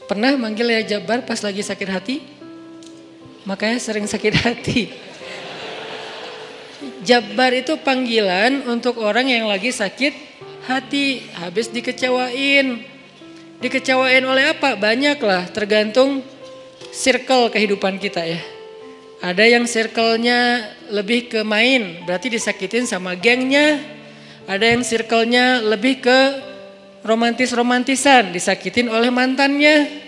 Pernah manggil ya Jabbar pas lagi sakit hati? Makanya sering sakit hati. Jabbar itu panggilan untuk orang yang lagi sakit hati, habis dikecewain. Dikecewain oleh apa? Banyak lah, tergantung circle kehidupan kita ya. Ada yang circle-nya lebih ke main, berarti disakitin sama gengnya. Ada yang circle-nya lebih ke romantis-romantisan, disakitin oleh mantannya.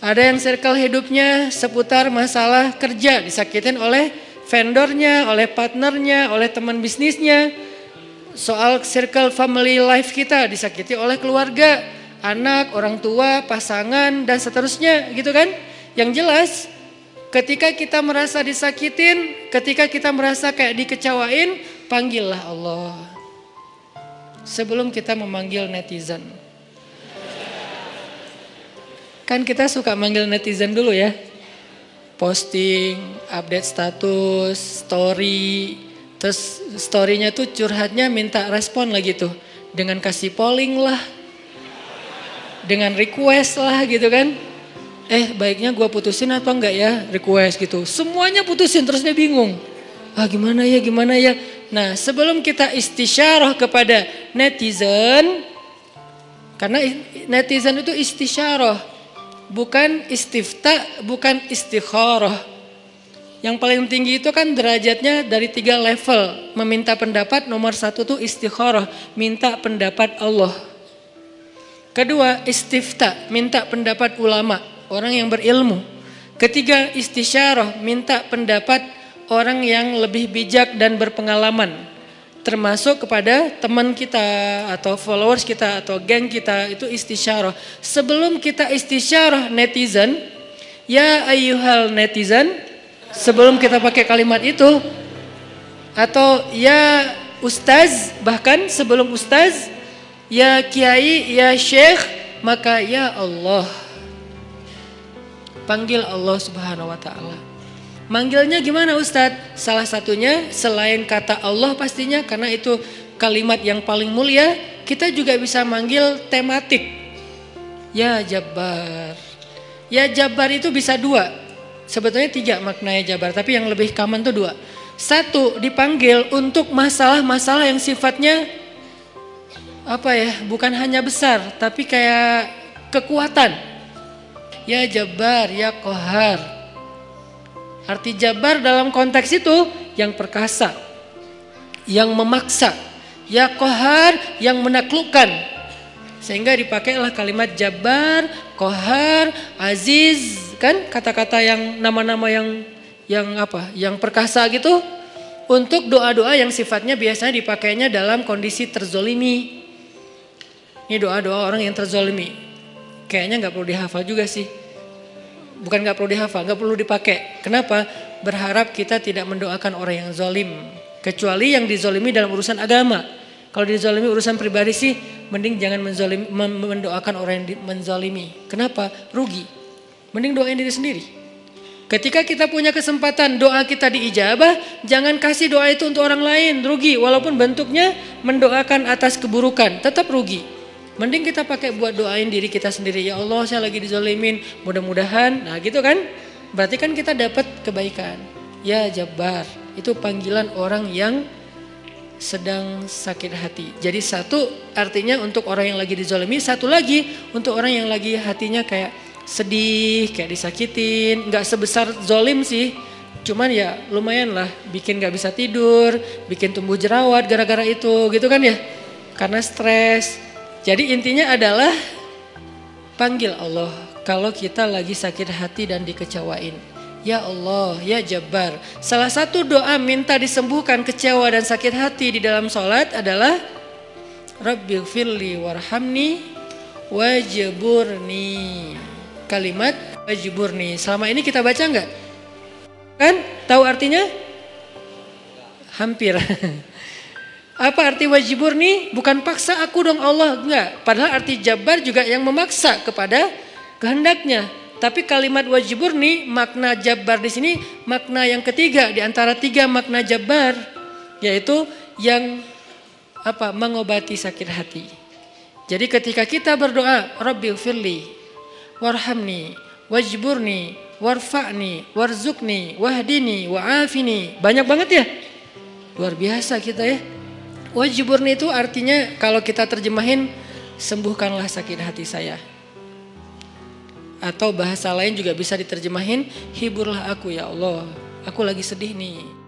Ada yang circle hidupnya seputar masalah kerja, disakitin oleh vendornya, oleh partnernya, oleh teman bisnisnya. Soal circle family life kita disakiti oleh keluarga, anak, orang tua, pasangan, dan seterusnya gitu kan. Yang jelas ketika kita merasa disakitin, ketika kita merasa kayak dikecewain, panggillah Allah. Sebelum kita memanggil netizen. Kan kita suka manggil netizen dulu ya. Posting, update status, story. Terus storynya tuh curhatnya minta respon lagi tuh. Dengan kasih polling lah. Dengan request lah gitu kan. Baiknya gue putusin atau enggak ya, request gitu. Semuanya putusin terus dia bingung. Gimana ya. Nah sebelum kita istisyarah kepada netizen. Karena netizen itu istisyarah. Bukan istifta, bukan istikharah. Yang paling tinggi itu kan derajatnya dari 3 level. Meminta pendapat nomor 1 tuh istikharah. Minta pendapat Allah. Kedua istifta, minta pendapat ulama. Orang yang berilmu. Ketiga istisyarah, minta pendapat orang yang lebih bijak dan berpengalaman. Termasuk kepada teman kita atau followers kita atau geng kita, itu istisyarah. Sebelum kita istisyarah netizen, ya ayyuhal netizen, sebelum kita pakai kalimat itu, atau ya ustaz, bahkan sebelum ustaz, ya kiai, ya syekh, maka ya Allah. Panggil Allah Subhanahu wa ta'ala. Manggilnya gimana Ustadz? Salah satunya selain kata Allah pastinya, karena itu kalimat yang paling mulia, kita juga bisa manggil tematik. Ya Jabbar. Ya Jabbar itu bisa 2. Sebetulnya 3 maknanya Jabbar, tapi yang lebih common tuh 2. 1, dipanggil untuk masalah-masalah yang sifatnya bukan hanya besar, tapi kayak kekuatan. Ya Jabbar, ya Qahar. Arti Jabbar dalam konteks itu yang perkasa, yang memaksa, ya Qahar yang menaklukkan. Sehingga dipakailah kalimat Jabbar, Qahar, Aziz, kan kata-kata yang nama-nama yang perkasa gitu untuk doa-doa yang sifatnya biasanya dipakainya dalam kondisi terzolimi. Ini doa-doa orang yang terzolimi. Kayaknya nggak perlu dihafal juga sih. Bukan nggak perlu dihafal, nggak perlu dipakai. Kenapa? Berharap kita tidak mendoakan orang yang zolim. Kecuali yang dizolimi dalam urusan agama. Kalau dizolimi urusan pribadi sih, mending jangan mendoakan orang yang menzolimi. Kenapa? Rugi. Mending doain diri sendiri. Ketika kita punya kesempatan doa kita diijabah, jangan kasih doa itu untuk orang lain. Rugi, walaupun bentuknya mendoakan atas keburukan, tetap rugi. Mending kita pakai buat doain diri kita sendiri. Ya Allah, saya lagi dizolimin, mudah-mudahan. Nah gitu kan, berarti kan kita dapat kebaikan. Ya Jabbar, itu panggilan orang yang sedang sakit hati. Jadi 1 artinya untuk orang yang lagi dizolimi, 1 lagi untuk orang yang lagi hatinya kayak sedih, kayak disakitin. Gak sebesar zolim sih, cuman ya lumayan lah, bikin gak bisa tidur, bikin tumbuh jerawat gara-gara itu gitu kan ya. Karena stres. Jadi intinya adalah panggil Allah kalau kita lagi sakit hati dan dikecewain. Ya Allah, ya Jabbar. Salah satu doa minta disembuhkan kecewa dan sakit hati di dalam sholat adalah Rabbighfirli warhamni wajburni. Kalimat wajburni. Selama ini kita baca enggak? Kan? Tahu artinya? Hampir. Apa arti wajburni? Bukan paksa aku dong Allah, enggak. Padahal arti Jabbar juga yang memaksa kepada kehendaknya. Tapi kalimat wajburni, makna Jabbar di sini makna yang ketiga di antara 3 makna Jabbar, yaitu yang mengobati sakit hati. Jadi ketika kita berdoa, Rabbighfirli, warhamni, wajburni, warfa'ni, warzuqni, wahdini, wa'afini. Banyak banget ya. Luar biasa kita ya. Wajburni itu artinya kalau kita terjemahin, sembuhkanlah sakit hati saya. Atau bahasa lain juga bisa diterjemahin, hiburlah aku ya Allah, aku lagi sedih nih.